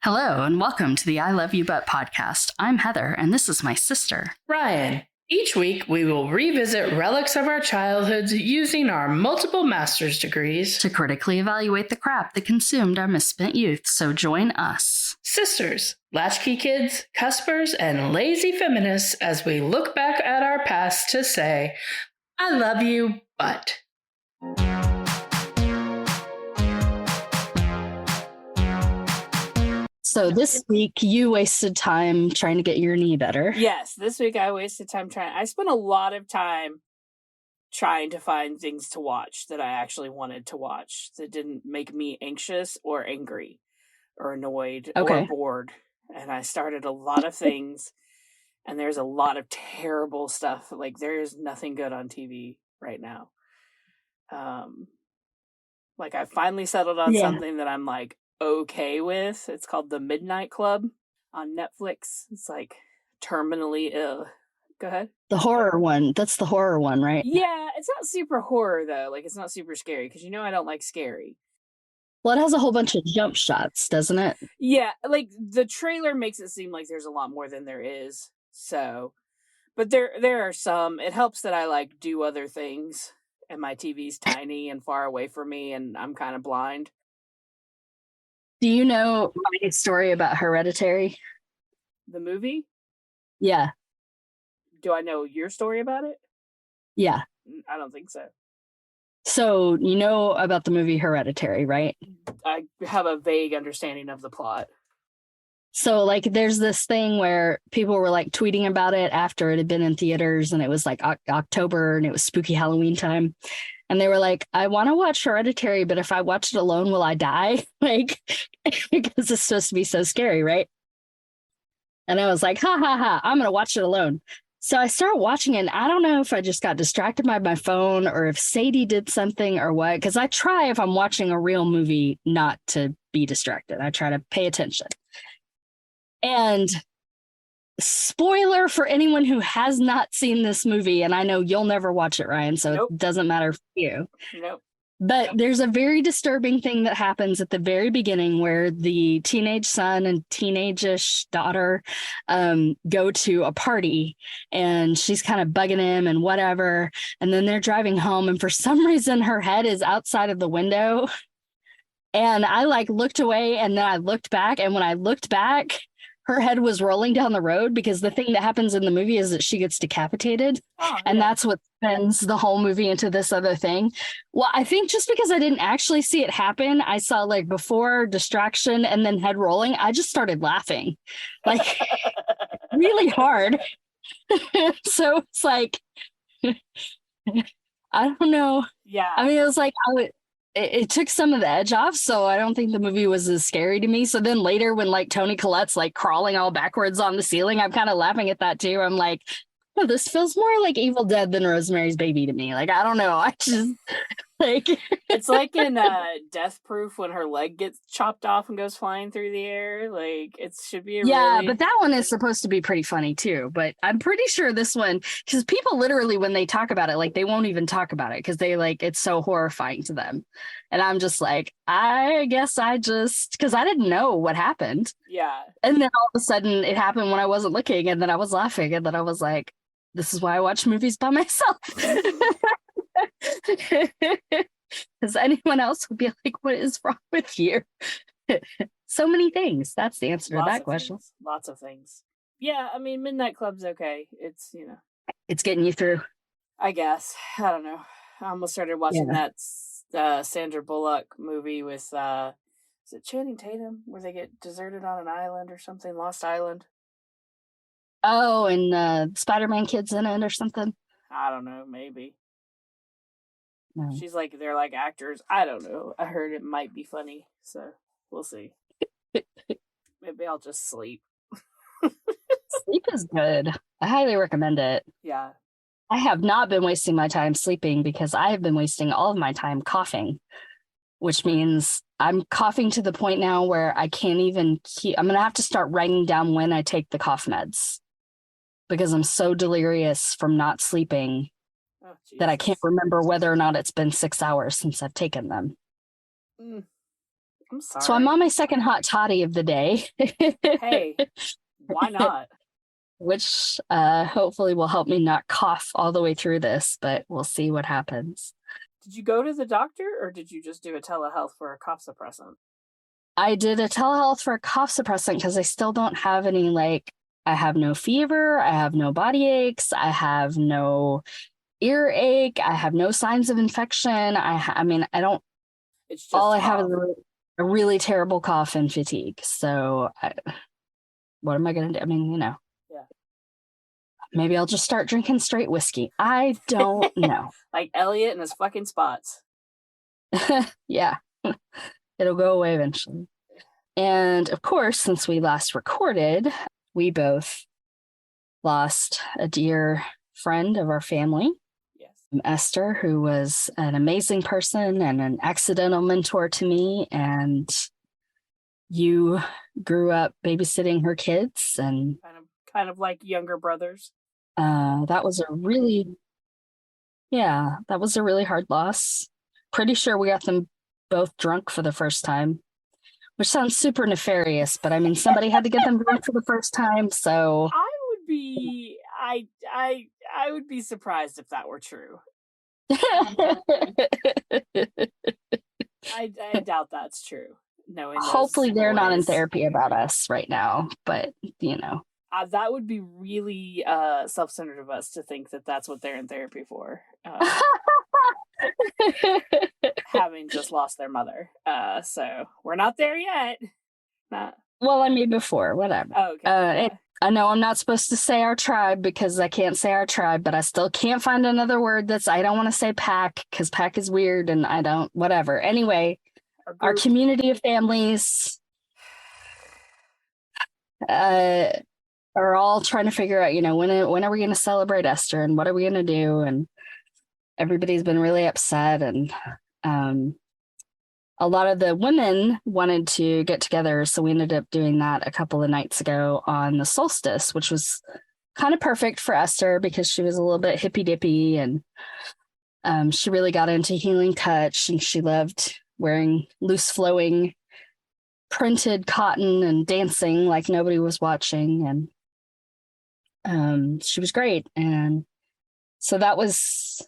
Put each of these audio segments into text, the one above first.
Hello, and welcome to the I Love You But podcast. I'm Heather, and this is my sister, Rian. Each week, we will revisit relics of our childhoods using our multiple master's degrees to critically evaluate the crap that consumed our misspent youth, so join us. Sisters, latchkey kids, cuspers, and lazy feminists as we look back at our past to say, I love you, but... So this week, you wasted time trying to get your knee better. Yes, this week I wasted time trying. I spent a lot of time trying to find things to watch that I actually wanted to watch that didn't make me anxious or angry or annoyed or bored. And I started a lot of things, and there's a lot of terrible stuff. Like, there is nothing good on TV right now. Like, I finally settled on something that I'm like, okay with. It's called The Midnight Club on Netflix. It's like terminally ill. Go ahead. The horror one. That's the horror one, right? Yeah, it's not super horror though. Like, it's not super scary because I don't like scary. Well, it has a whole bunch of jump shots, doesn't it? Yeah, like the trailer makes it seem like there's a lot more than there is. So, but there are some. It helps that I like do other things and my TV's tiny and far away from me and I'm kind of blind. Do you know my story about Hereditary? The movie? Yeah. Do I know your story about it? Yeah. I don't think so. So, you know about the movie Hereditary, right? I have a vague understanding of the plot. So, like, there's this thing where people were, like, tweeting about it after it had been in theaters, and it was, like, October, and it was spooky Halloween time. And they were like, I want to watch Hereditary, but if I watch it alone, will I die? Like, because it's supposed to be so scary, right? And I was like, ha, ha, ha, I'm going to watch it alone. So I started watching it, and I don't know if I just got distracted by my phone or if Sadie did something or what, because I try, if I'm watching a real movie, not to be distracted. I try to pay attention. And spoiler for anyone who has not seen this movie, and I know you'll never watch it, Rian, so It doesn't matter for you. Nope. But there's a very disturbing thing that happens at the very beginning where the teenage son and teenage-ish daughter go to a party, and she's kind of bugging him and whatever. And then they're driving home, and for some reason her head is outside of the window. And I like looked away, and then I looked back, and when I looked back, her head was rolling down the road, because the thing that happens in the movie is that she gets decapitated. And that's what spins the whole movie into this other thing. Well, I think just because I didn't actually see it happen, I saw like before distraction and then head rolling, I just started laughing like really hard. So it's like, I don't know. Yeah. I mean, it was like, it took some of the edge off, so I don't think the movie was as scary to me. So then later when like Toni Collette's like crawling all backwards on the ceiling, I'm kind of laughing at that too. I'm like, oh, this feels more like Evil Dead than Rosemary's Baby to me. Like, I don't know. I just like it's like in Death Proof when her leg gets chopped off and goes flying through the air. Like, it should be but that one is supposed to be pretty funny too. But I'm pretty sure this one, because people literally when they talk about it, like they won't even talk about it because they like it's so horrifying to them. And I'm just like, I guess because I didn't know what happened. Yeah. And then all of a sudden it happened when I wasn't looking, and then I was laughing, and then I was like, this is why I watch movies by myself. Because anyone else would be like, what is wrong with you? So many things. That's the answer to that question. Lots of things. Yeah, I mean, Midnight Club's okay. It's, it's getting you through. I guess. I don't know. I almost started watching that Sandra Bullock movie with, is it Channing Tatum? Where they get deserted on an island or something? Lost Island? Oh, and Spider-Man kid's in it or something? I don't know. Maybe. No. She's like, they're like actors. I don't know. I heard it might be funny, so we'll see. Maybe I'll just sleep. Sleep is good. I highly recommend it. Yeah. I have not been wasting my time sleeping because I have been wasting all of my time coughing, which means I'm coughing to the point now where I can't even I'm going to have to start writing down when I take the cough meds because I'm so delirious from not sleeping that I can't remember whether or not it's been 6 hours since I've taken them. I'm sorry. So I'm on my second hot toddy of the day. Hey, why not? Which hopefully will help me not cough all the way through this, but we'll see what happens. Did you go to the doctor, or did you just do a telehealth for a cough suppressant? I did a telehealth for a cough suppressant because I still don't have any, like, I have no fever, I have no body aches, I have no earache, I have no signs of infection. I mean, I don't, It's just all I cough. have is a really terrible cough and fatigue. So what am I going to do? I mean, Yeah. Maybe I'll just start drinking straight whiskey. I don't know. Like Elliot and his fucking spots. Yeah. It'll go away eventually. And of course, since we last recorded, we both lost a dear friend of our family. Yes. Esther, who was an amazing person and an accidental mentor to me. And you grew up babysitting her kids, and kind of like younger brothers. that was a really hard loss. Pretty sure we got them both drunk for the first time, which sounds super nefarious, but I mean, somebody had to get them drunk for the first time. So I would be surprised if that were true. I doubt that's true. Knowing hopefully they're not in therapy about us right now, but that would be really self-centered of us to think that that's what they're in therapy for. Having just lost their mother. So we're not there yet. Well, I mean, before, whatever. Oh, okay. I know I'm not supposed to say our tribe because I can't say our tribe, but I still can't find another word I don't want to say pack because pack is weird and I don't, whatever. Anyway, our community of families are all trying to figure out, when are we going to celebrate Esther and what are we going to do? And everybody's been really upset. And a lot of the women wanted to get together. So we ended up doing that a couple of nights ago on the solstice, which was kind of perfect for Esther because she was a little bit hippy dippy and she really got into healing touch and she loved wearing loose flowing printed cotton and dancing like nobody was watching. And she was great. And so that was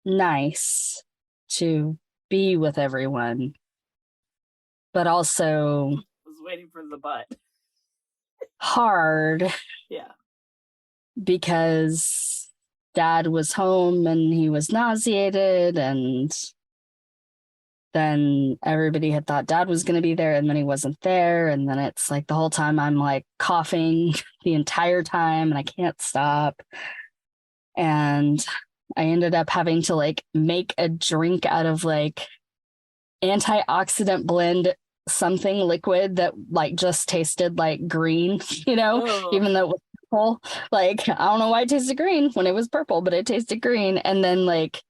nice to be with everyone, but also was waiting for the butt. Hard. Yeah. Because Dad was home and he was nauseated, and then everybody had thought Dad was going to be there and then he wasn't there. And then it's like the whole time I'm like coughing the entire time and I can't stop. And I ended up having to like make a drink out of like antioxidant blend something liquid that like just tasted like green, even though it was purple. Like, I don't know why it tasted green when it was purple, but it tasted green. And then like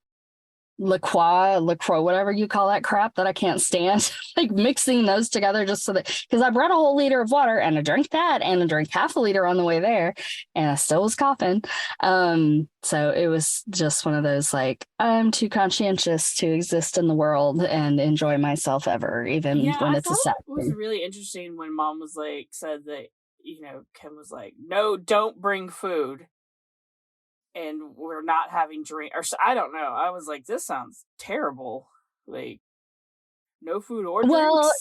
LaCroix, whatever you call that crap that I can't stand, like mixing those together just so that, because I brought a whole liter of water and I drank that and I drank half a liter on the way there and I still was coughing. So it was just one of those, like, I'm too conscientious to exist in the world and enjoy myself ever, even when it's a sad thing. It was really interesting when Mom was like, said that, Kim was like, no, don't bring food. And we're not having drink, or I don't know. I was like, this sounds terrible. Like, no food or drinks. Well,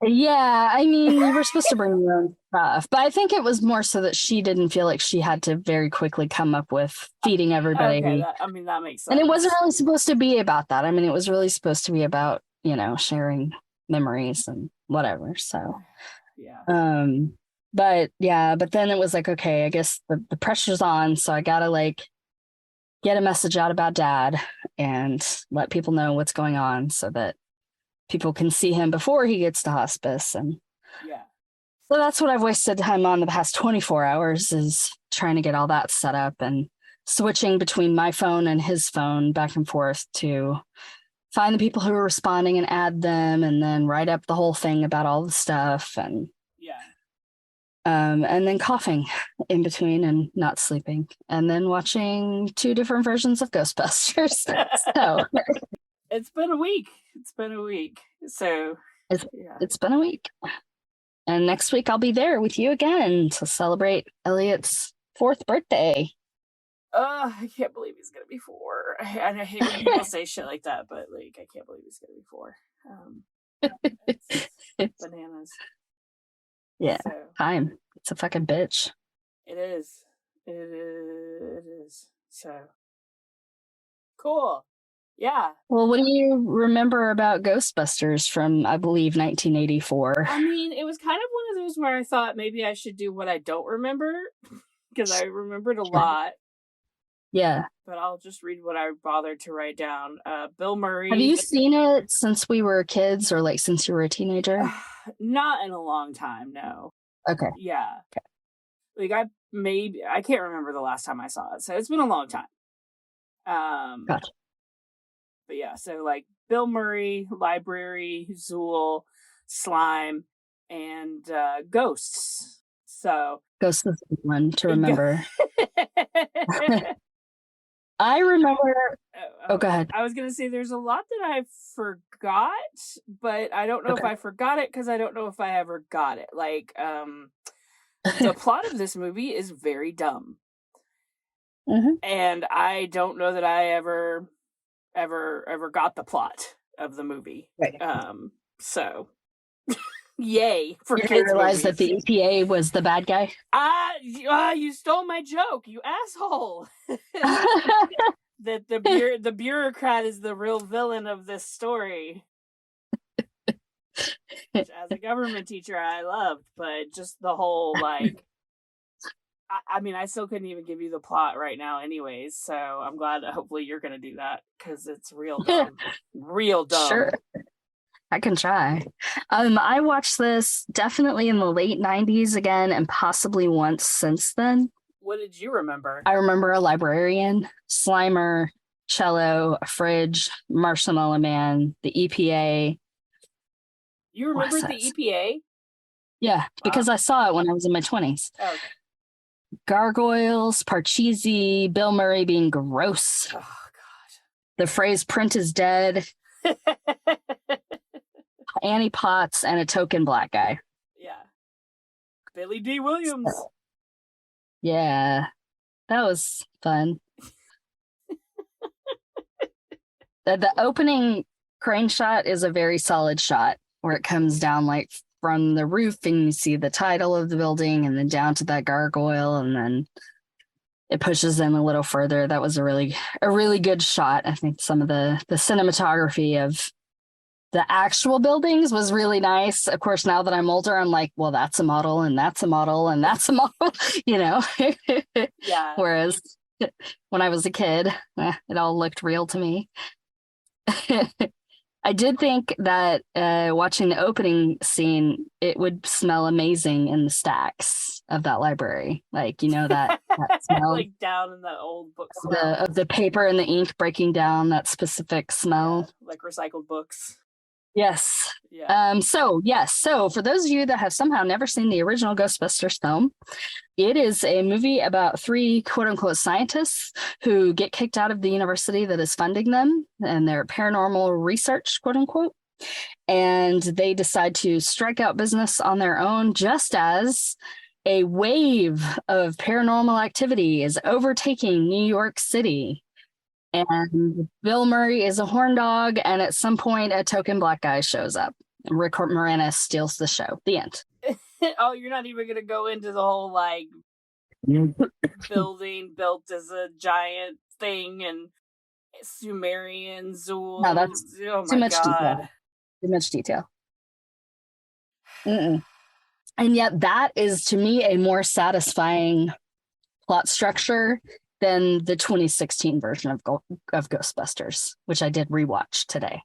yeah, I mean, you were supposed to bring your own stuff, but I think it was more so that she didn't feel like she had to very quickly come up with feeding everybody. Okay, that makes sense. And it wasn't really supposed to be about that. I mean, it was really supposed to be about, sharing memories and whatever. So, yeah. But then it was like, okay, I guess the pressure's on. So I got to like get a message out about Dad and let people know what's going on so that people can see him before he gets to hospice. And yeah, so that's what I've wasted time on the past 24 hours is trying to get all that set up and switching between my phone and his phone back and forth to find the people who are responding and add them and then write up the whole thing about all the stuff. And and then coughing in between and not sleeping, and then watching 2 different versions of Ghostbusters. So it's been a week. So It's been a week. And next week I'll be there with you again to celebrate Elliot's 4th birthday. I can't believe he's gonna be 4. And I hate when people say shit like that, but like I can't believe he's gonna be 4. It's bananas. Yeah, so, time. It's a fucking bitch. It is. It is. So cool. Yeah. Well, what do you remember about Ghostbusters from, I believe, 1984? I mean, it was kind of one of those where I thought maybe I should do what I don't remember because I remembered a lot. Yeah. But I'll just read what I bothered to write down. Bill Murray. Have you seen it since we were kids or like since you were a teenager? Not in a long time, no. Okay. Yeah. Okay. Like I can't remember the last time I saw it, so it's been a long time. Gotcha. But yeah, so like Bill Murray, Library, Zool, Slime, and Ghosts. So Ghosts is a good one to remember. I remember. Oh, go ahead. I was gonna say there's a lot that I forgot, but I don't know if I forgot it because I don't know if I ever got it. Like, the plot of this movie is very dumb, and I don't know that I ever got the plot of the movie. Right. So. Yay for kids. You realize that the EPA was the bad guy? You stole my joke, you asshole. That the bureaucrat is the real villain of this story. Which, as a government teacher, I loved, but just the whole like. I mean, I still couldn't even give you the plot right now, anyways. So I'm glad that hopefully you're gonna do that because it's real dumb, real dumb. Sure. I can try. I watched this definitely in the late 90s again and possibly once since then. What did you remember? I remember a librarian, Slimer, cello, a fridge, Marshmallow Man, the EPA. You remember the EPA? Yeah, because I saw it when I was in my 20s. Oh, okay. Gargoyles, Parcheesi, Bill Murray being gross. Oh, God. The phrase print is dead. Annie Potts and a token black guy. Yeah. Billy D. Williams. Yeah. That was fun. The opening crane shot is a very solid shot where it comes down like from the roof and you see the title of the building and then down to that gargoyle and then it pushes in a little further. That was a really good shot. I think some of the cinematography of the actual buildings was really nice. Of course, now that I'm older, I'm like, well, that's a model and that's a model and that's a model, you know? Yeah. Whereas when I was a kid, it all looked real to me. I did think that watching the opening scene, it would smell amazing in the stacks of that library. Like, you know, that smell. Like down in the old book smell. Of the paper and the ink breaking down, that specific smell. Yeah, like recycled books. Yes. Yeah. So for those of you that have somehow never seen the original Ghostbusters film, it is a movie about 3 quote unquote scientists who get kicked out of the university that is funding them and their paranormal research, quote unquote. And they decide to strike out business on their own just as a wave of paranormal activity is overtaking New York City. And Bill Murray is a horn dog, and at some point, a token black guy shows up. And Rick Moranis steals the show. The end. Oh, you're not even going to go into the whole, like, building built as a giant thing and Sumerian Zool. No, that's too much detail. Too much detail. And yet that is, to me, a more satisfying plot structure than the 2016 version of Ghostbusters, which I did rewatch today.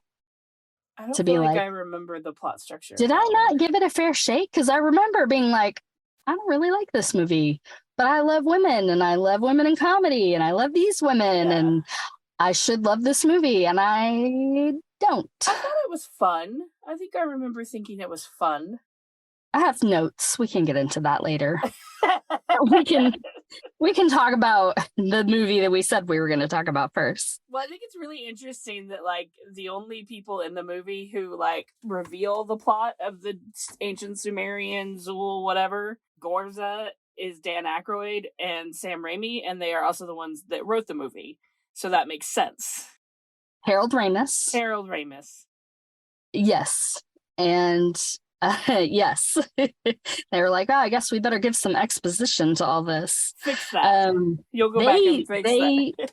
I don't feel like I remember the plot structure. Did I not give it a fair shake? Because I remember being like, I don't really like this movie, but I love women and I love women in comedy and I love these women and I should love this movie and I don't. I thought it was fun. I think I remember thinking it was fun. I have notes. We can get into that later. we can talk about the movie that we said we were going to talk about first. Well, I think it's really interesting that like the only people in the movie who like reveal the plot of the ancient Sumerian Zool whatever Gorza is Dan Aykroyd and Sam Raimi, and they are also the ones that wrote the movie. So that makes sense. Harold Ramis. Yes. And yes. They were like, oh, I guess we better give some exposition to all this. Fix that. You'll go back and fix that.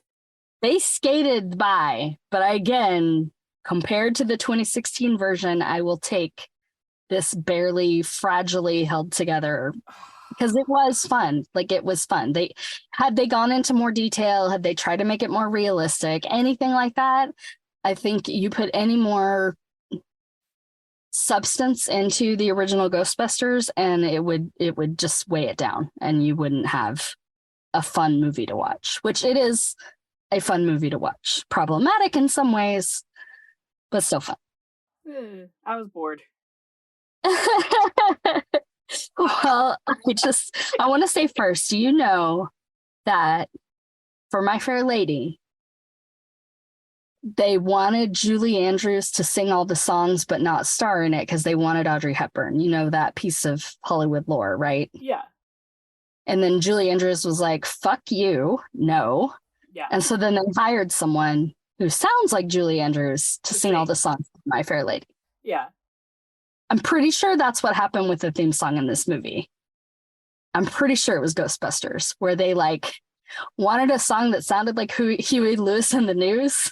They skated by, but again, compared to the 2016 version, I will take this barely fragilely held together because it was fun. Like, it was fun. Had they gone into more detail, had they tried to make it more realistic, anything like that, I think you put any more substance into the original Ghostbusters and it would just weigh it down and you wouldn't have a fun movie to watch, which it is a fun movie to watch. Problematic in some ways, but still fun. I was bored. Well, I want to say first, do you know that for My Fair Lady, they wanted Julie Andrews to sing all the songs but not star in it because they wanted Audrey Hepburn. You know that piece of Hollywood lore, right? Yeah. And then Julie Andrews was like, fuck you, no. Yeah. And so then they hired someone who sounds like Julie Andrews to sing all the songs of My Fair Lady. Yeah. I'm pretty sure that's what happened with the theme song in this movie. I'm pretty sure it was Ghostbusters, where they like wanted a song that sounded like Huey Lewis in the News.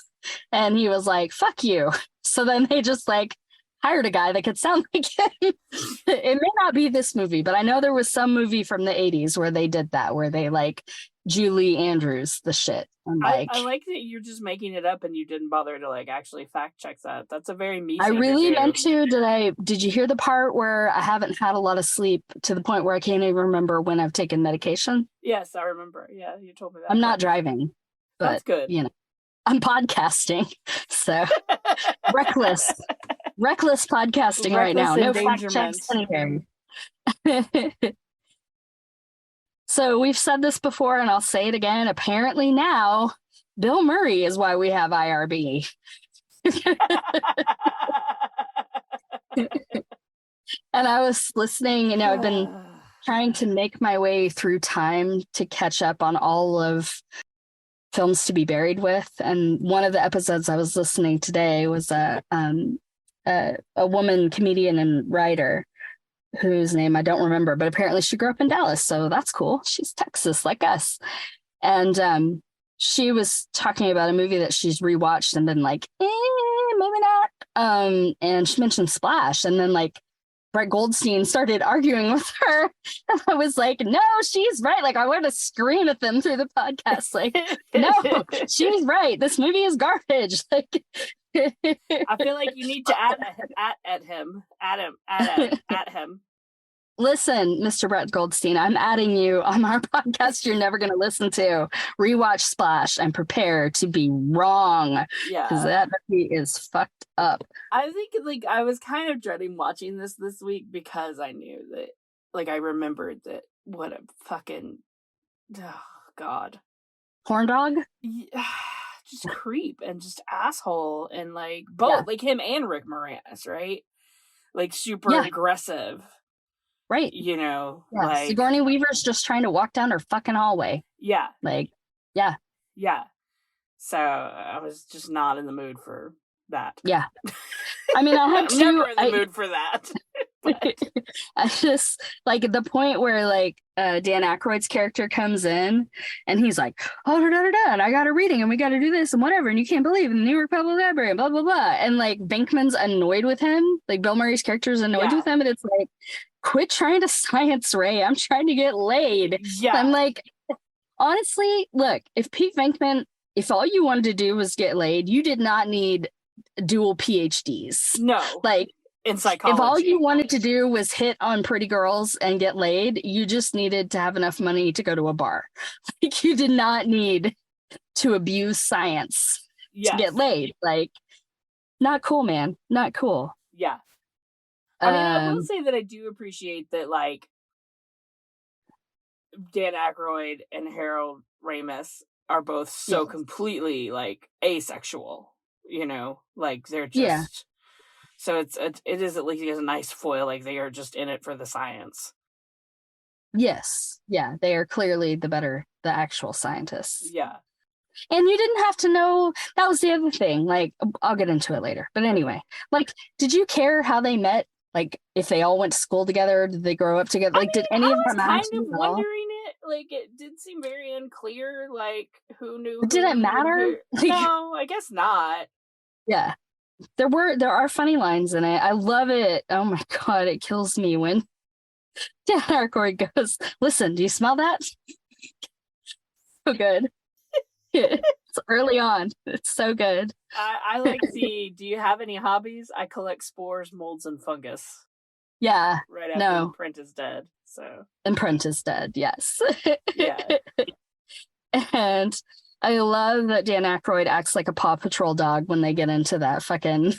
And he was like, fuck you. So then they just like hired a guy that could sound like him. It may not be this movie, but I know there was some movie from the 80s where they did that, where they like Julie Andrews the shit. And like, I like that you're just making it up and you didn't bother to like actually fact check that. That's a very me. I really meant to. Did you hear the part where I haven't had a lot of sleep to the point where I can't even remember when I've taken medication? Yes, I remember. Yeah, you told me that. I'm not driving, but that's good. You know, I'm podcasting, so reckless podcasting right now. No fact checks anywhere. So we've said this before, and I'll say it again. Apparently now, Bill Murray is why we have IRB. And I was listening, you know, I've been trying to make my way through time to catch up on all of Films to Be Buried With. And one of the episodes I was listening today was a woman comedian and writer whose name I don't remember, but apparently she grew up in Dallas, so that's cool. She's Texas like us. And she was talking about a movie that she's rewatched and been like, maybe not. And she mentioned Splash, and then like Brett Goldstein started arguing with her. And I was like, no, she's right. Like, I want to scream at them through the podcast. Like, no, she's right. This movie is garbage. Like, I feel like you need to at him. Listen, Mr. Brett Goldstein, I'm adding you on our podcast you're never going to listen to. Rewatch Splash and prepare to be wrong. Yeah. Because that movie is fucked up. I think, like, I was kind of dreading watching this week because I knew that, like, I remembered that what a fucking, oh, God. Horn dog? Yeah, just creep and just asshole and, like, both, like, him and Rick Moranis, right? Like, super aggressive. Right. You know, like Sigourney Weaver's just trying to walk down her fucking hallway. Yeah. Like, yeah. Yeah. So I was just not in the mood for that. Yeah. I mean, I had I'm never in the mood for that. I just like the point where like Dan Aykroyd's character comes in and he's like, oh, and I got a reading and we got to do this and whatever. And you can't believe in the New York Public Library and blah, blah, blah. And like Venkman's annoyed with him. Like Bill Murray's character is annoyed with him. And it's like, quit trying to science Ray. I'm trying to get laid. Yeah. I'm like, honestly, look, if Pete Venkman, if all you wanted to do was get laid, you did not need dual PhDs. No. Like, in psychology. If all you wanted to do was hit on pretty girls and get laid, you just needed to have enough money to go to a bar. Like, you did not need to abuse science to get laid. Like, not cool, man. Not cool. Yeah. I mean, I will say that I do appreciate that, like, Dan Aykroyd and Harold Ramis are both so completely, like, asexual, you know? Like, they're just... So it is at least a nice foil, like, they are just in it for the science. Yes. Yeah, they are clearly the actual scientists. Yeah. And you didn't have to know, that was the other thing. Like, I'll get into it later. But anyway, like, did you care how they met? Like, if they all went to school together, did they grow up together? Like, did any of them matter? I was kind of wondering it. Like, it did seem very unclear, like, who knew who. Did it matter? No, I guess not. Yeah. There are funny lines in it. I love it. Oh my God, it kills me when Dan Aykroyd goes, "Listen, do you smell that?" So good. It's early on. It's so good. I like the, do you have any hobbies? I collect spores, molds, and fungus. Yeah. Right after Print is dead. So. And Print is dead, yes. Yeah. And I love that Dan Aykroyd acts like a Paw Patrol dog when they get into that fucking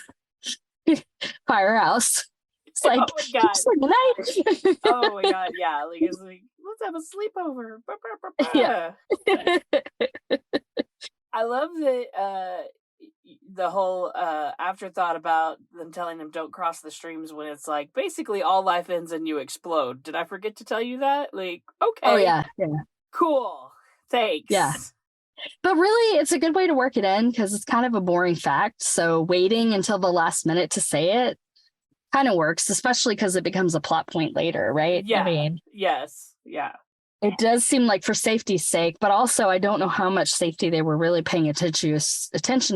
firehouse. It's like, oh my God. Like, oh my God, yeah. Like, it's like, let's have a sleepover. Yeah. I love that the whole afterthought about them telling them don't cross the streams when it's like, basically all life ends and you explode. Did I forget to tell you that? Like, okay. Oh, yeah. Cool. Thanks. Yeah. But really, it's a good way to work it in because it's kind of a boring fact. So waiting until the last minute to say it kind of works, especially because it becomes a plot point later, right? Yeah. I mean, yes. Yeah. It does seem like for safety's sake, but also I don't know how much safety they were really paying attention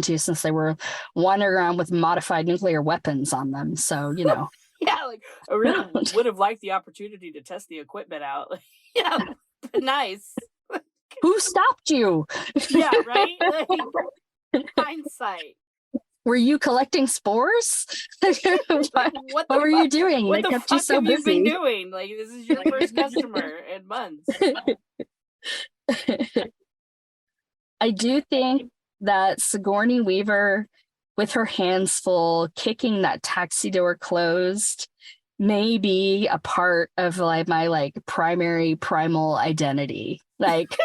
to since they were wandering around with modified nuclear weapons on them. So, you know. Yeah, like I really would have liked the opportunity to test the equipment out. Yeah, nice. Who stopped you? Yeah, right? Like, hindsight. Were you collecting spores? what were you doing? What they the kept fuck you so have busy. you been doing? Like, this is your first customer in months. I do think that Sigourney Weaver, with her hands full, kicking that taxi door closed, may be a part of like my like primary primal identity. Like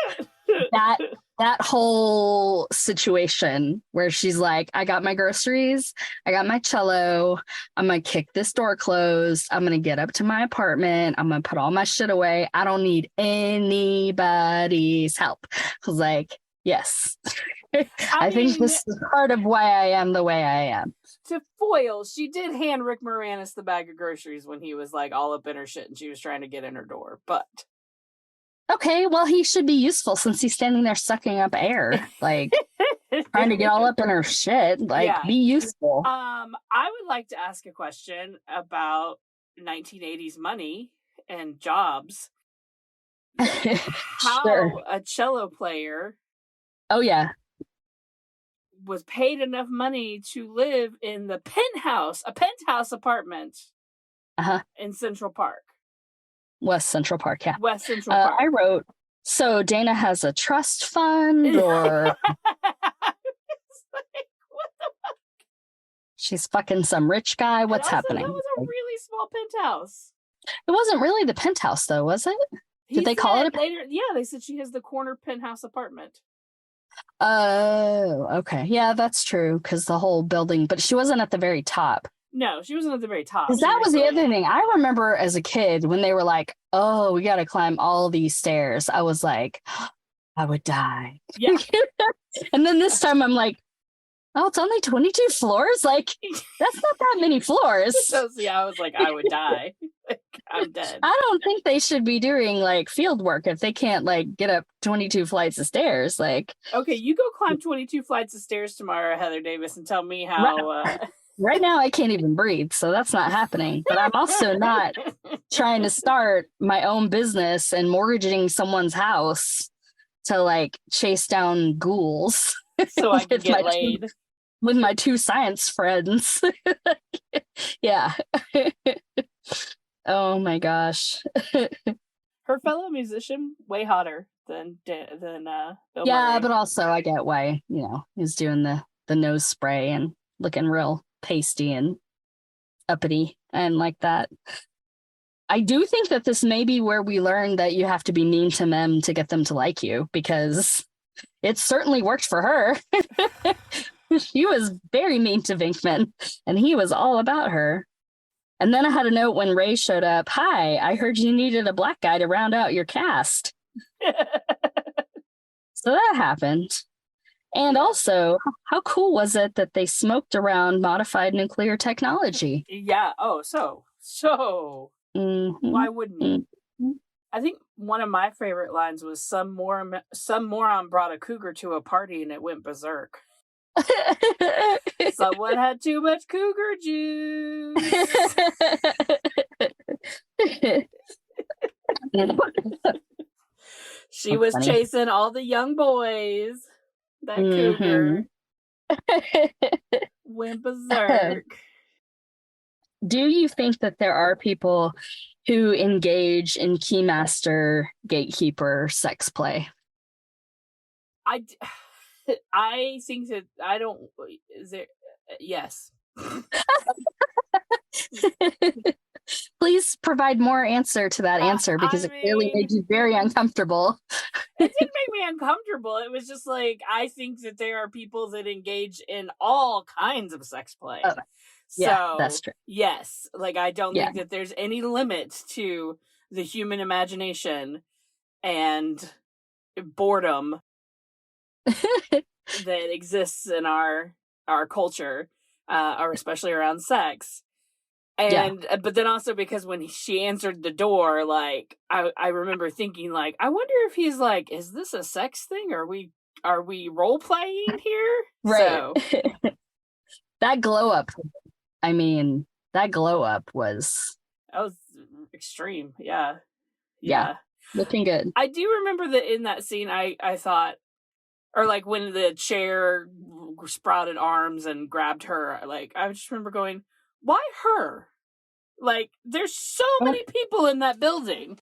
that whole situation where she's like, I got my groceries, I got my cello, I'm gonna kick this door closed, I'm gonna get up to my apartment, I'm gonna put all my shit away, I don't need anybody's help. I was like, yes. I think this is part of why I am the way I am. To foil, she did hand Rick Moranis the bag of groceries when he was like all up in her shit and she was trying to get in her door, but okay, well, he should be useful since he's standing there sucking up air, like trying to get all up in her shit. Like, be useful. I would like to ask a question about 1980s money and jobs. How a cello player, was paid enough money to live in the a penthouse apartment, in Central Park. West Central Park, yeah. West Central Park. I wrote, so Dana has a trust fund, or like, what the fuck? She's fucking some rich guy. What's happening? That was a really small penthouse. It wasn't really the penthouse, though, was it? Did they call it later? Yeah, they said she has the corner penthouse apartment. Oh, okay. Yeah, that's true, because the whole building, but she wasn't at the very top. No, she wasn't at the very top. Because that was the other thing. I remember as a kid when they were like, oh, we got to climb all these stairs. I was like, I would die. Yeah. And then this time I'm like, oh, it's only 22 floors? Like, that's not that many floors. So, see, I was like, I would die. Like, I'm dead. I don't think they should be doing, like, field work if they can't, like, get up 22 flights of stairs. Like, okay, you go climb 22 flights of stairs tomorrow, Heather Davis, and tell me how... Right now, I can't even breathe, so that's not happening. But I'm also not trying to start my own business and mortgaging someone's house to, like, chase down ghouls. So I can get laid. With my two science friends. Yeah. Oh, my gosh. Her fellow musician, way hotter than Bill Yeah, Murray. But also I get why, he's doing the nose spray and looking real pasty and uppity and like that. I do think that this may be where we learn that you have to be mean to men to get them to like you, because it certainly worked for her. She was very mean to Venkman, and he was all about her. And then I had a note when Ray showed up. Hi, I heard you needed a black guy to round out your cast. So that happened. And also, how cool was it that they smoked around modified nuclear technology? Yeah. Oh, so why wouldn't you? I think one of my favorite lines was some moron brought a cougar to a party and it went berserk. Someone had too much cougar juice. She was funny. Chasing all the young boys. That cougar went berserk. Do you think that there are people who engage in keymaster gatekeeper sex play? I think that I don't. Is there? Yes. Please provide more answer to that answer, because it clearly made you very uncomfortable. It didn't make me uncomfortable. It was just like, I think that there are people that engage in all kinds of sex play. Oh, yeah, that's true. Yes. Like, I don't think that there's any limit to the human imagination and boredom that exists in our culture, or especially around sex. And but then also because when she answered the door, like I remember thinking, like, I wonder if he's like, is this a sex thing? Or are we role playing here? Right. So. That glow up. I mean, that glow up was extreme. Yeah. Looking good. I do remember that in that scene, I thought, or like when the chair sprouted arms and grabbed her, like I just remember going, why her? Like, there's so many people in that building.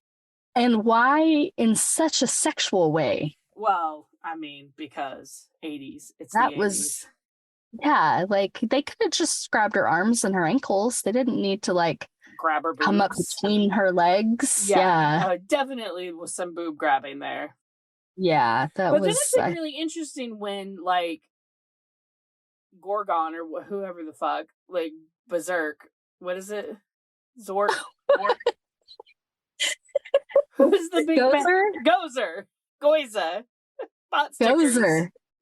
And why in such a sexual way? Well, I mean, because 80s. It's that the 80s. Was, yeah, like they could have just grabbed her arms and her ankles. They didn't need to like grab her boobs. Come up between her legs. Yeah. Definitely was some boob grabbing there. Yeah, but was. But then it's like really interesting when like Gorgon or whoever the fuck, like Berserk, what is it? Zork. Who's the big Gozer. Goiza.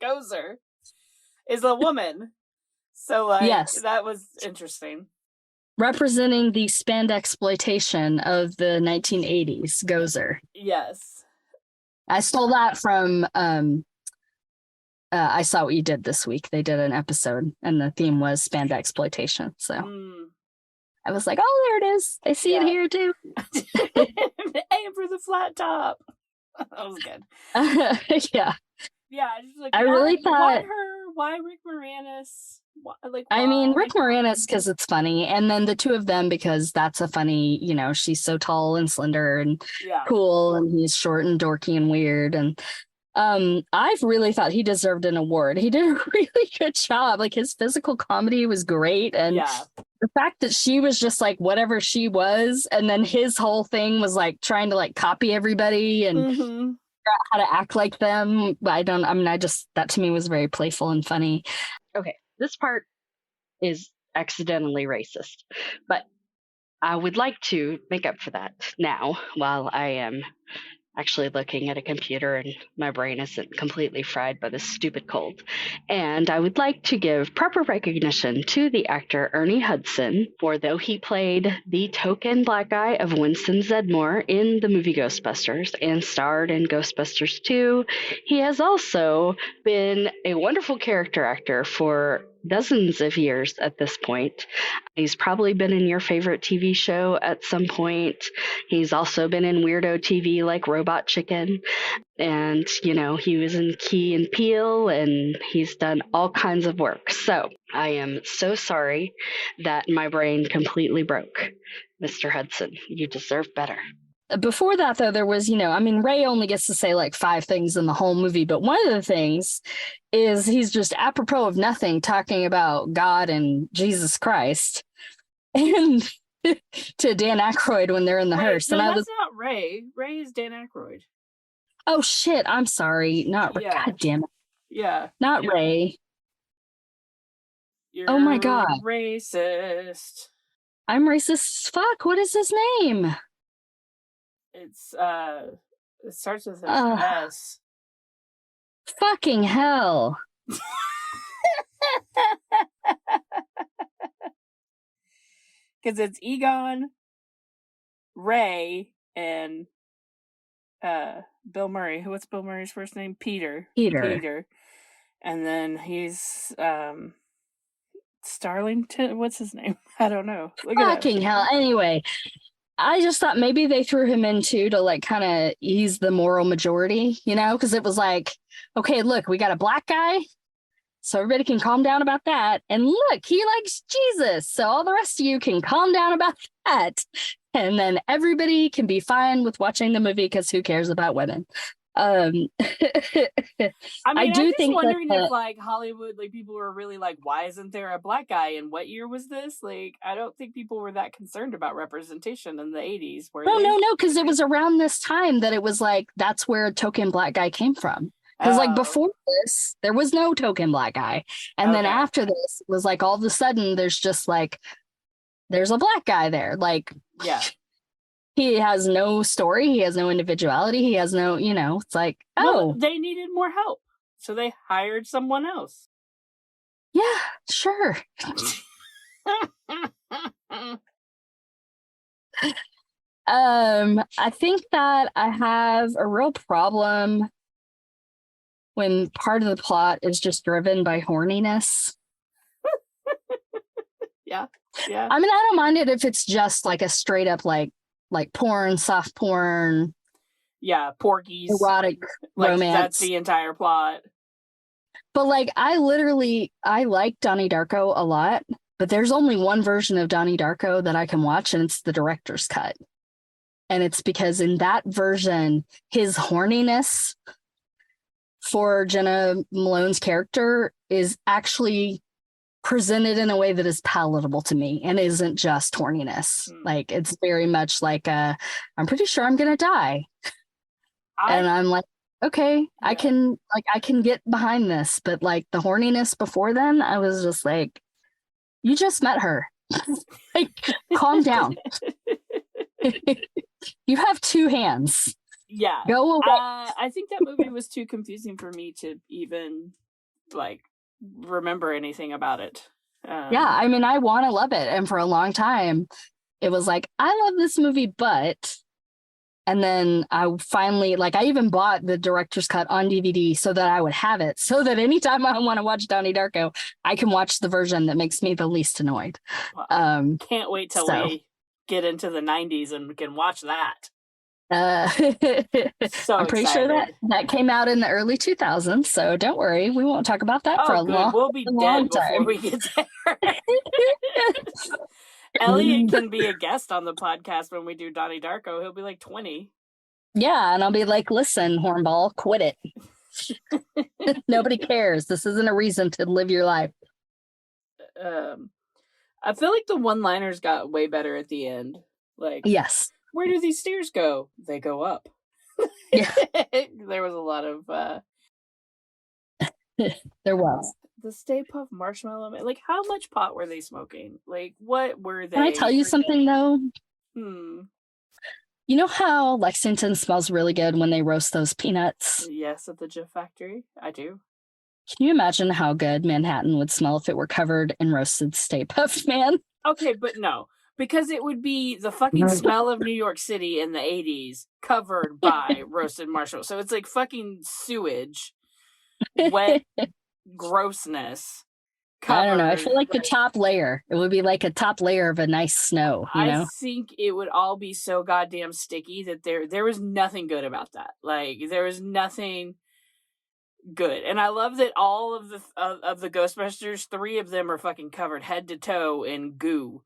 Gozer is a woman. So like, yes, that was interesting. Representing the spandexploitation of the 1980s, Gozer. Yes. I stole that from I Saw What You Did This Week. They did an episode and the theme was spandexploitation. So I was like, oh, there it is. I see it here too. Aim for the flat top. That was good. Yeah. Yeah, just like, I really thought, why her? Why Rick Moranis? I mean, Rick Moranis because it's funny, and then the two of them because that's a funny, you know, she's so tall and slender and cool, and he's short and dorky and weird. And I've really thought he deserved an award. He did a really good job. Like his physical comedy was great, and the fact that she was just like whatever she was, and then his whole thing was like trying to like copy everybody and figure out how to act like them. That to me was very playful and funny. Okay. This part is accidentally racist, but I would like to make up for that now while I am actually looking at a computer and my brain isn't completely fried by this stupid cold. And I would like to give proper recognition to the actor Ernie Hudson, for though he played the token black guy of Winston Zeddemore in the movie Ghostbusters and starred in Ghostbusters 2, he has also been a wonderful character actor for dozens of years at this point. He's probably been in your favorite TV show at some point. He's also been in weirdo TV like Robot Chicken. And, you know, he was in Key and Peele, and he's done all kinds of work. So I am so sorry that my brain completely broke. Mr. Hudson, you deserve better. Before that, though, there was, Ray only gets to say like 5 things in the whole movie. But one of the things is he's just apropos of nothing talking about God and Jesus Christ. and to Dan Aykroyd when they're in the hearse. No, And that's not Ray. Ray is Dan Aykroyd. oh shit, I'm sorry. Not Ray. Yeah. God damn it. Yeah. Not Ray. You're oh my God. racist. I'm racist as fuck. What is his name? It's it starts with an S. Fucking hell. Because it's Egon, Ray, and Bill Murray. What's Bill Murray's first name? Peter. And then he's Starlington. What's his name? I don't know. Look at Fucking hell. Anyway, I just thought maybe they threw him in too to like kind of ease the moral majority, you know, because it was like, okay, look, we got a black guy, so everybody can calm down about that. And look, he likes Jesus, so all the rest of you can calm down about that. And then everybody can be fine with watching the movie because who cares about women? I mean, I'm just wondering if like Hollywood, like people were really like, why isn't there a black guy? And what year was this? Like, I don't think people were that concerned about representation in the 80s. No, because it was around this time that it was like, that's where a token black guy came from. Because like before this, there was no token black guy. And then after this, it was like all of a sudden there's just like, there's a black guy there. Like, yeah. He has no story. He has no individuality. He has no, you know, it's like, oh. Well, they needed more help. So they hired someone else. Yeah, sure. I think that I have a real problem when part of the plot is just driven by horniness. Yeah. I mean, I don't mind it if it's just like a straight up like porn, soft porn. Yeah, porkies. Erotic romance. That's the entire plot. But like, I like Donnie Darko a lot, but there's only one version of Donnie Darko that I can watch, and it's the director's cut. And it's because in that version, his horniness for Jenna Malone's character is actually presented in a way that is palatable to me and isn't just horniness. Like, it's very much like I'm pretty sure I'm gonna die. And I'm like, okay, yeah. I can get behind this, but like the horniness before then, I was just like, you just met her. Like, calm down. You have two hands. Yeah. Go away. I think that movie was too confusing for me to even like remember anything about it. Yeah, I mean, I want to love it, and for a long time it was like, I love this movie, but, and then I finally, like, I even bought the director's cut on DVD so that I would have it, so that anytime I want to watch Donnie Darko, I can watch the version that makes me the least annoyed. Well, can't wait till we get into the 90s and we can watch that. I'm pretty sure that came out in the early 2000s, so don't worry, we won't talk about that for a long time. We'll be dead before we get there. Elliot can be a guest on the podcast when we do Donnie Darko. He'll be like 20. Yeah, and I'll be like, listen, hornball, quit it. Nobody cares. This isn't a reason to live your life. I feel like the one-liners got way better at the end. Like, yes. Where do these stairs go? They go up. Yeah. There was a lot of there was. The Stay Puft Marshmallow Man. Like, how much pot were they smoking? Like, what were they? Can I tell you something though? You know how Lexington smells really good when they roast those peanuts? Yes, at the Jif Factory. I do. Can you imagine how good Manhattan would smell if it were covered in roasted Stay Puft, man? Okay, but no. Because it would be the fucking smell of New York City in the 80s covered by roasted marshmallows. So it's like fucking sewage, wet grossness. I don't know. I feel like the top layer. It would be like a top layer of a nice snow, you know? I think it would all be so goddamn sticky that there was nothing good about that. Like, there was nothing good. And I love that all of the Ghostbusters, 3 of them are fucking covered head to toe in goo.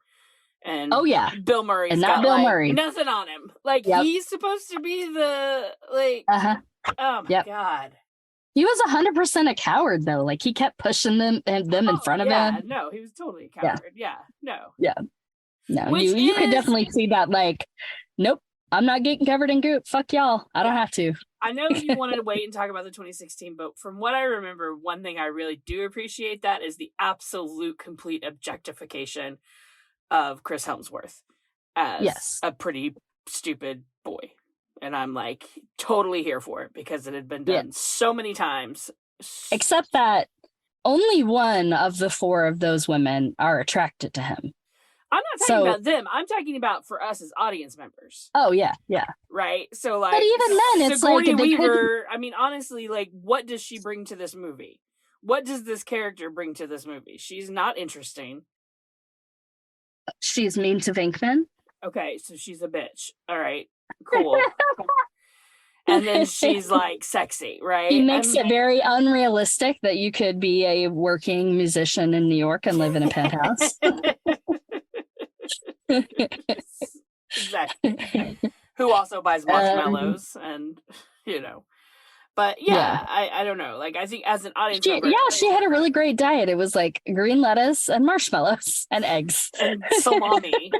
And oh yeah, Bill Murray's and got Bill Murray. Nothing on him. Like, he's supposed to be the like. Oh my god. He was 100% a coward though. Like, he kept pushing them in front of him. No, he was totally a coward. Yeah. No. Yeah. No, you could definitely see that, like, nope, I'm not getting covered in goop. Fuck y'all. I don't have to. I know you wanted to wait and talk about the 2016, but from what I remember, one thing I really do appreciate that is the absolute complete objectification of Chris Hemsworth as a pretty stupid boy. And I'm like totally here for it because it had been done so many times. Except that only one of the 4 of those women are attracted to him. I'm not talking about them. I'm talking about for us as audience members. Oh, yeah, yeah. Right? So, like... But even then, it's Sigourney Weaver, I mean, honestly, like, what does she bring to this movie? What does this character bring to this movie? She's not interesting. She's mean to Venkman. Okay, so she's a bitch. All right, cool. And then she's, like, sexy, right? He makes it very unrealistic that you could be a working musician in New York and live in a penthouse. Exactly. Who also buys marshmallows and, you know. But yeah. I don't know. Like, I think as an audience member, she had a really great diet. It was like green lettuce and marshmallows and eggs. And salami.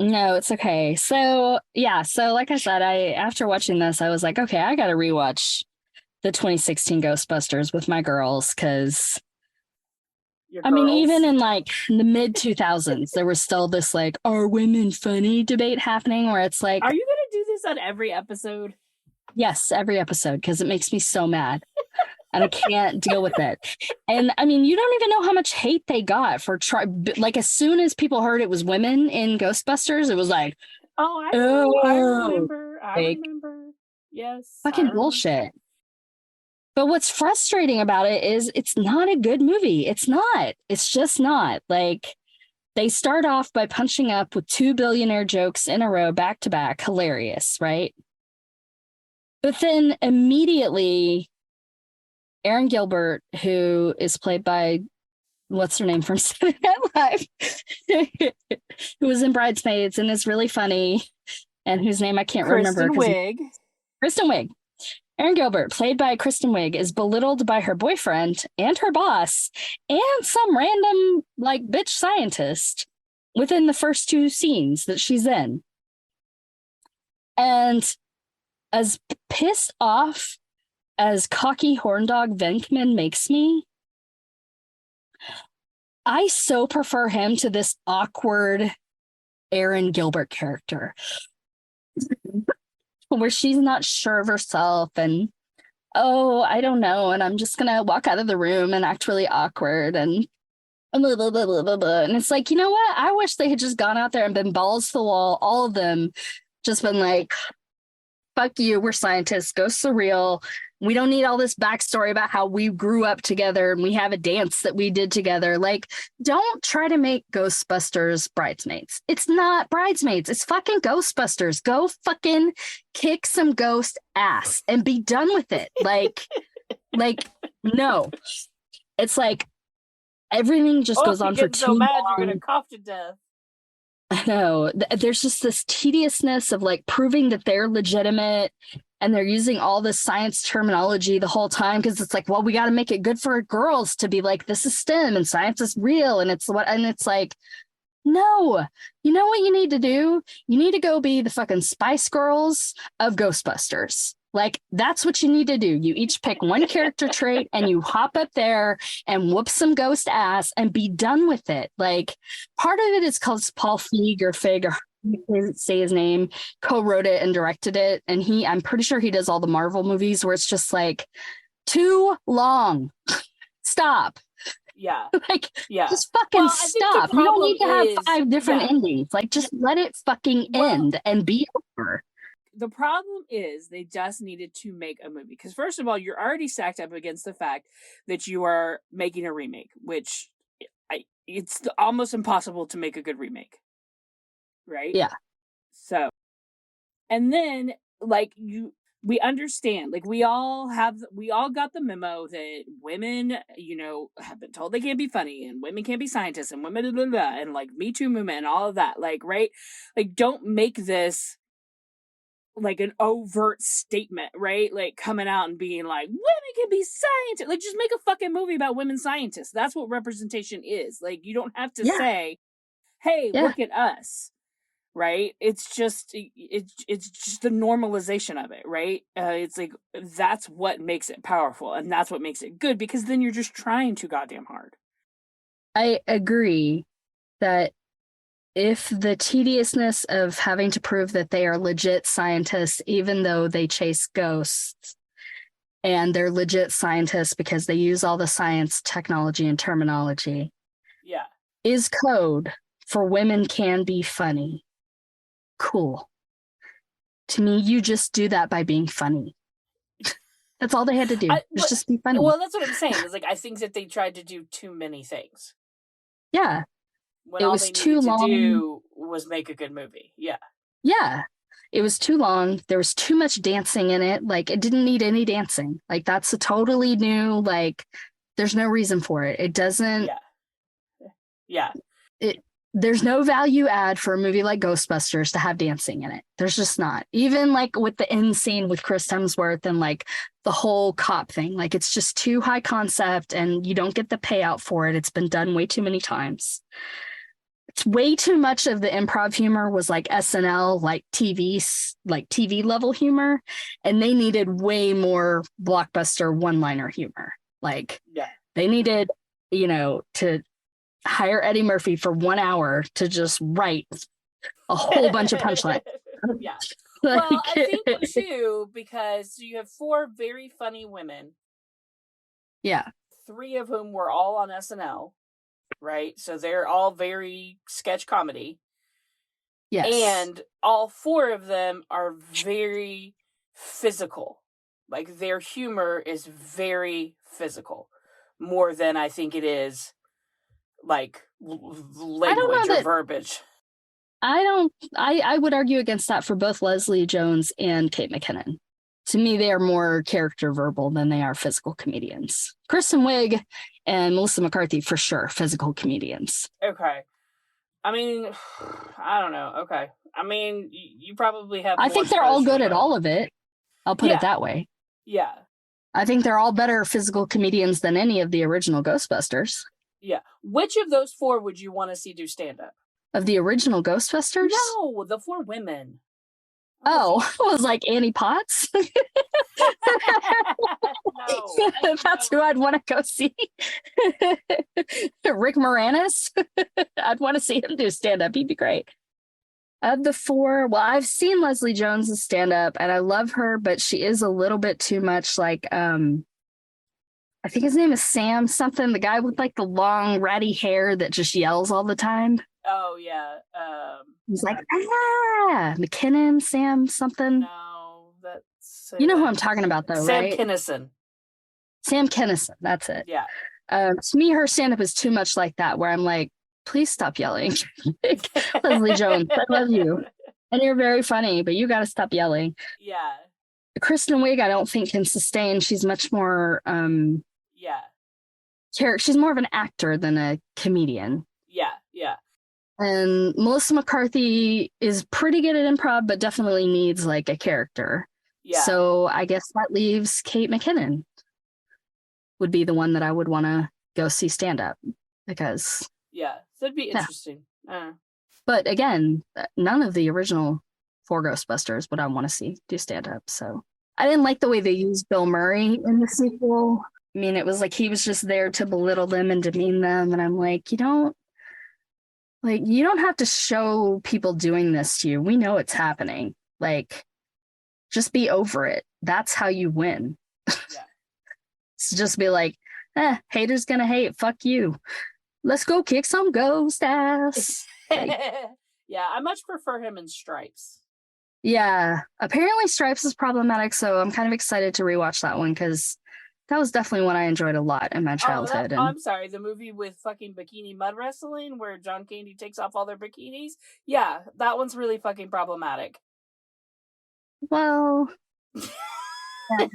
No, it's okay. So like I said, after watching this, I was like, okay, I gotta rewatch the 2016 Ghostbusters with my girls, because I mean, even in like the mid 2000s, there was still this like, are women funny debate happening where it's like, are you gonna do this on every episode? Yes, every episode, because it makes me so mad. And I can't deal with it. And I mean, you don't even know how much hate they got for like, as soon as people heard it was women in Ghostbusters, it was like, I remember. Yes. Fucking bullshit. But what's frustrating about it is it's not a good movie. It's not. It's just not. Like, they start off by punching up with 2 billionaire jokes in a row, back to back. Hilarious, right? But then immediately, Aaron Gilbert, who is played by, what's her name from Saturday Night Live, who was in Bridesmaids and is really funny, and whose name I can't remember. Kristen Wiig. Aaron Gilbert, played by Kristen Wiig, is belittled by her boyfriend and her boss and some random, like, bitch scientist within the first 2 scenes that she's in. And as pissed off as cocky horndog Venkman makes me, I so prefer him to this awkward Aaron Gilbert character where she's not sure of herself and, oh, I don't know, and I'm just gonna walk out of the room and act really awkward and blah, blah, blah, blah, blah, blah. And it's like, you know what? I wish they had just gone out there and been balls to the wall, all of them, just been like, fuck you, we're scientists, ghosts are real. We don't need all this backstory about how we grew up together and we have a dance that we did together. Like, don't try to make Ghostbusters Bridesmaids. It's not Bridesmaids. It's fucking Ghostbusters. Go fucking kick some ghost ass and be done with it. Like, no. It's like everything just goes on for too so mad long. You're gonna cough to death. I know. There's just this tediousness of like proving that they're legitimate, and they're using all this science terminology the whole time because it's like, well, we got to make it good for girls to be like, this is STEM and science is real, and it's like, no. You know what you need to do? You need to go be the fucking Spice Girls of Ghostbusters. Like, that's what you need to do. You each pick one character trait and you hop up there and whoop some ghost ass and be done with it. Like, part of it is because Paul Feig or Fig, or I can't say his name, co-wrote it and directed it. And I'm pretty sure he does all the Marvel movies where it's just like, too long. Stop. Yeah. Like, yeah. just fucking stop. You don't need to have 5 different endings. Like, just let it fucking end and be over. The problem is they just needed to make a movie. Because first of all, you're already stacked up against the fact that you are making a remake, which it's almost impossible to make a good remake. Right? Yeah. So, and then, like, we understand, like, we all got the memo that women, you know, have been told they can't be funny, and women can't be scientists, and women, blah, blah, blah, and like Me Too movement and all of that. Like, right? Like, don't make this like an overt statement, right? Like coming out and being like, women can be scientists. Like, just make a fucking movie about women scientists. That's what representation is. Like, you don't have to say, hey, look at us, right? It's just the normalization of it, right? It's like, that's what makes it powerful, and that's what makes it good, because then you're just trying too goddamn hard. I agree that if the tediousness of having to prove that they are legit scientists, even though they chase ghosts, and they're legit scientists because they use all the science, technology, and terminology, is code for women can be funny. Cool. To me, you just do that by being funny. That's all they had to do. Just be funny. Well, that's what I'm saying. Is like, I think that they tried to do too many things. Yeah. When all they needed to do was make a good movie. Yeah. Yeah. It was too long. There was too much dancing in it. Like, it didn't need any dancing. Like, that's a totally new, like, there's no reason for it. It doesn't. Yeah. There's no value add for a movie like Ghostbusters to have dancing in it. There's just not. Even like with the end scene with Chris Hemsworth and like the whole cop thing, like it's just too high concept and you don't get the payout for it. It's been done way too many times. It's way too much of the improv humor was like SNL, like TV level humor. And they needed way more blockbuster one-liner humor. Like they needed, to hire Eddie Murphy for 1 hour to just write a whole bunch of punchlines. Well, I think too, because you have 4 very funny women. Yeah. 3 of whom were all on SNL, right? So they're all very sketch comedy. Yes. And all 4 of them are very physical. Like, their humor is very physical. More than I think it is like language or verbiage. I would argue against that for both Leslie Jones and Kate McKinnon. To me, they are more character verbal than they are physical comedians. Kristen Wiig and Melissa McCarthy, for sure, physical comedians. Okay. I mean, I don't know. Okay. I mean, you probably have. I think they're all good at all of it. I'll put it that way. Yeah. I think they're all better physical comedians than any of the original Ghostbusters. Yeah. Which of those 4 would you want to see do stand-up? Of the original Ghostbusters? No, the 4 women. Oh, it was like Annie Potts? No, that's who I'd want to go see. Rick Moranis? I'd want to see him do stand-up. He'd be great. Of the 4, well, I've seen Leslie Jones' stand-up, and I love her, but she is a little bit too much like, I think his name is Sam something, the guy with like the long ratty hair that just yells all the time. Oh, yeah. He's like, McKinnon, Sam something. No, that's... You know who I'm talking about, though, right? Sam Kinison, that's it. Yeah. To me, her stand-up is too much like that, where I'm like, please stop yelling. Leslie Jones, I love you. And you're very funny, but you got to stop yelling. Yeah. Kristen Wiig, I don't think can sustain. She's much more... she's more of an actor than a comedian. Yeah. And Melissa McCarthy is pretty good at improv, but definitely needs like a character. Yeah. So I guess that leaves Kate McKinnon would be the one that I would want to go see stand up because. Yeah, that'd be interesting. But again, none of the original 4 Ghostbusters would I want to see do stand up. So I didn't like the way they used Bill Murray in the sequel. I mean, it was like he was just there to belittle them and demean them. And I'm like, you don't have to show people doing this to you. We know it's happening. Like, just be over it. That's how you win. Yeah. So just be like, haters gonna hate. Fuck you. Let's go kick some ghost ass. Like, yeah, I much prefer him in Stripes. Yeah. Apparently Stripes is problematic, so I'm kind of excited to rewatch that one because that was definitely one I enjoyed a lot in my childhood. I'm sorry, the movie with fucking bikini mud wrestling where John Candy takes off all their bikinis? Yeah, that one's really fucking problematic. Well, yeah.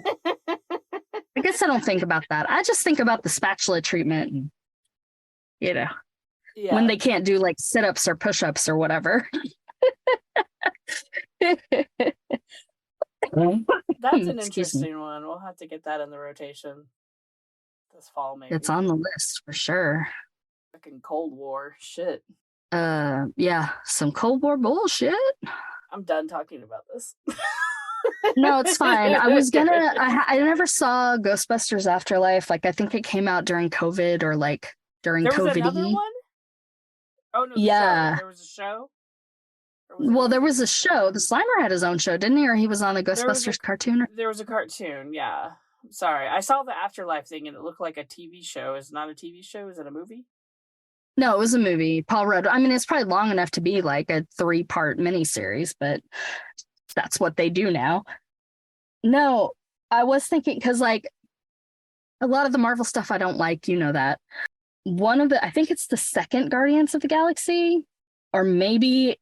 I guess I don't think about that. I just think about the spatula treatment and, when they can't do like sit-ups or push-ups or whatever. That's an Excuse me. interesting one. We'll have to get that in the rotation this fall, maybe. It's on the list for sure. Fucking Cold War shit. Yeah, some Cold War bullshit. I'm done talking about this. No, it's fine. I never saw Ghostbusters Afterlife. Like, I think it came out during COVID or like during There was COVID. another one? Oh, no. Yeah. There was a show? Well, there was a show. The Slimer had his own show, didn't he? Or he was on the Ghostbusters cartoon? There was a cartoon, yeah. Sorry. I saw the Afterlife thing and it looked like a TV show. Is it not a TV show? Is it a movie? No, it was a movie. Paul Rudd. I mean, it's probably long enough to be like a 3-part miniseries, but that's what they do now. No, I was thinking, because like a lot of the Marvel stuff I don't like, you know that. I think it's the second Guardians of the Galaxy, or maybe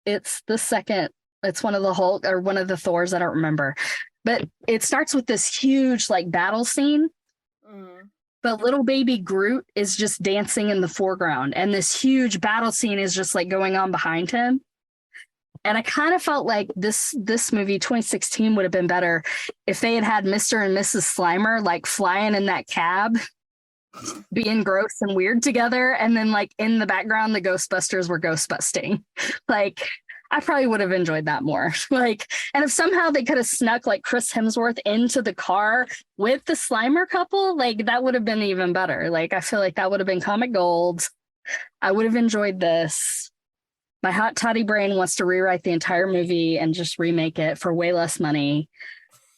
it's the second, it's one of the Hulk or one of the Thors, I don't remember. But it starts with this huge like battle scene. But little baby Groot is just dancing in the foreground, and this huge battle scene is just like going on behind him. And I kind of felt like this movie 2016 would have been better if they had Mr. and Mrs. Slimer like flying in that cab, being gross and weird together, and then like in the background the Ghostbusters were ghostbusting. Like, I probably would have enjoyed that more. Like, and if somehow they could have snuck like Chris Hemsworth into the car with the Slimer couple, like that would have been even better. Like, I feel like that would have been comic gold. I would have enjoyed this. My hot toddy brain wants to rewrite the entire movie and just remake it for way less money.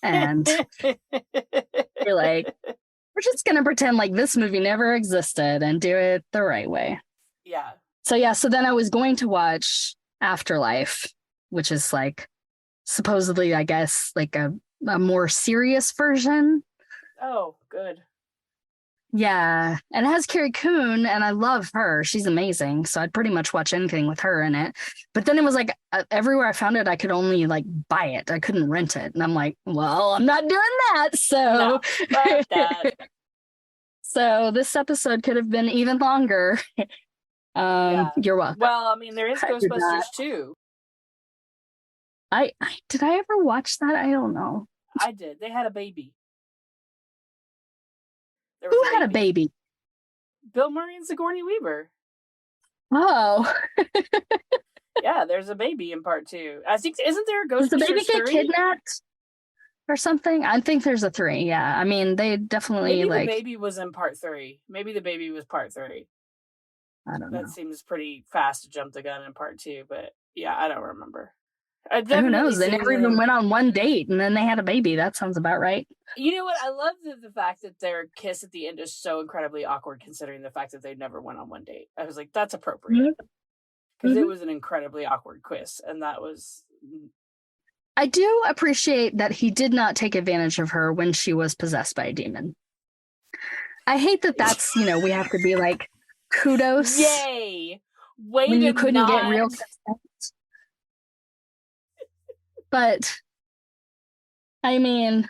And you're like, we're just going to pretend like this movie never existed and do it the right way. Yeah. So then I was going to watch Afterlife, which is like supposedly, I guess, like a more serious version. Oh, good. Yeah, and it has Carrie Coon, and I love her. She's amazing, so I'd pretty much watch anything with her in it. But then it was like everywhere I found it, I could only like buy it. I couldn't rent it, and I'm like, well, I'm not doing that. So, that. So this episode could have been even longer. Yeah. You're welcome. Well, I mean, there is Ghostbusters too. I did I ever watch that? I don't know. I did. They had a baby. Who had a baby? Bill Murray and Sigourney Weaver. Oh. Yeah, there's a baby in part 2. I think, isn't there a Ghostbusters 3? Does the baby get kidnapped or something? I think there's a 3. Yeah, I mean, they definitely Maybe like. the baby was in part 3. Maybe the baby was part 3. I don't know. That seems pretty fast to jump the gun in part 2, but yeah, I don't remember. Who knows? They never even went on one date, and then they had a baby. That sounds about right. You know what? I love the fact that their kiss at the end is so incredibly awkward, considering the fact that they never went on one date. I was like, that's appropriate. Because it was an incredibly awkward kiss, and that was... I do appreciate that he did not take advantage of her when she was possessed by a demon. I hate that that's, we have to be like, kudos. Yay! Way when to you couldn't not... get real consent. But, I mean,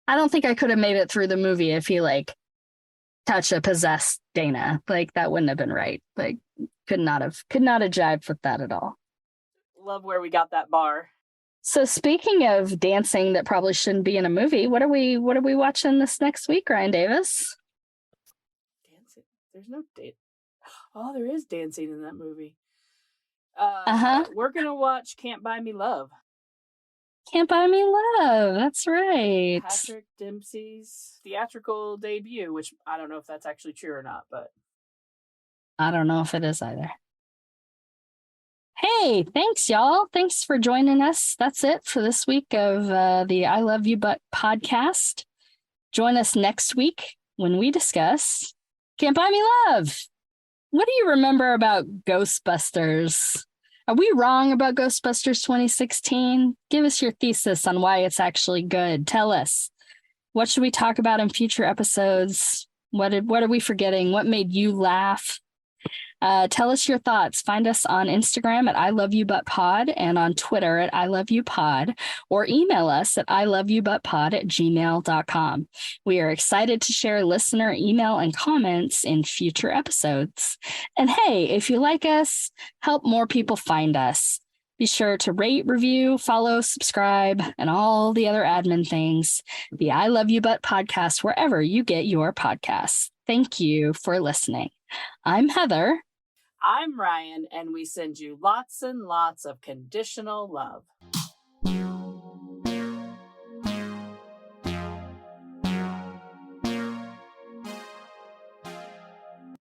I don't think I could have made it through the movie if he, like, touched a possessed Dana. Like, that wouldn't have been right. Like, could not have jived with that at all. Love where we got that bar. So, speaking of dancing that probably shouldn't be in a movie, what are we watching this next week, Ryan Davis? Dancing? There's no date. Oh, there is dancing in that movie. We're gonna watch Can't Buy Me Love. Can't Buy Me Love. That's right. Patrick Dempsey's theatrical debut, which I don't know if that's actually true or not, but I don't know if it is either. Hey, thanks, y'all. Thanks for joining us. That's it for this week of the I Love You But podcast. Join us next week when we discuss Can't Buy Me Love. What do you remember about Ghostbusters? Are we wrong about Ghostbusters 2016? Give us your thesis on why it's actually good. Tell us. What should we talk about in future episodes? What are we forgetting? What made you laugh? Tell us your thoughts. Find us on Instagram at ILoveYouButPod and on Twitter at ILoveYouPod, or email us at ILoveYouButPod@gmail.com. We are excited to share listener email and comments in future episodes. And hey, if you like us, help more people find us. Be sure to rate, review, follow, subscribe, and all the other admin things. The I Love You But podcast, wherever you get your podcasts. Thank you for listening. I'm Heather. I'm Ryan, and we send you lots and lots of conditional love.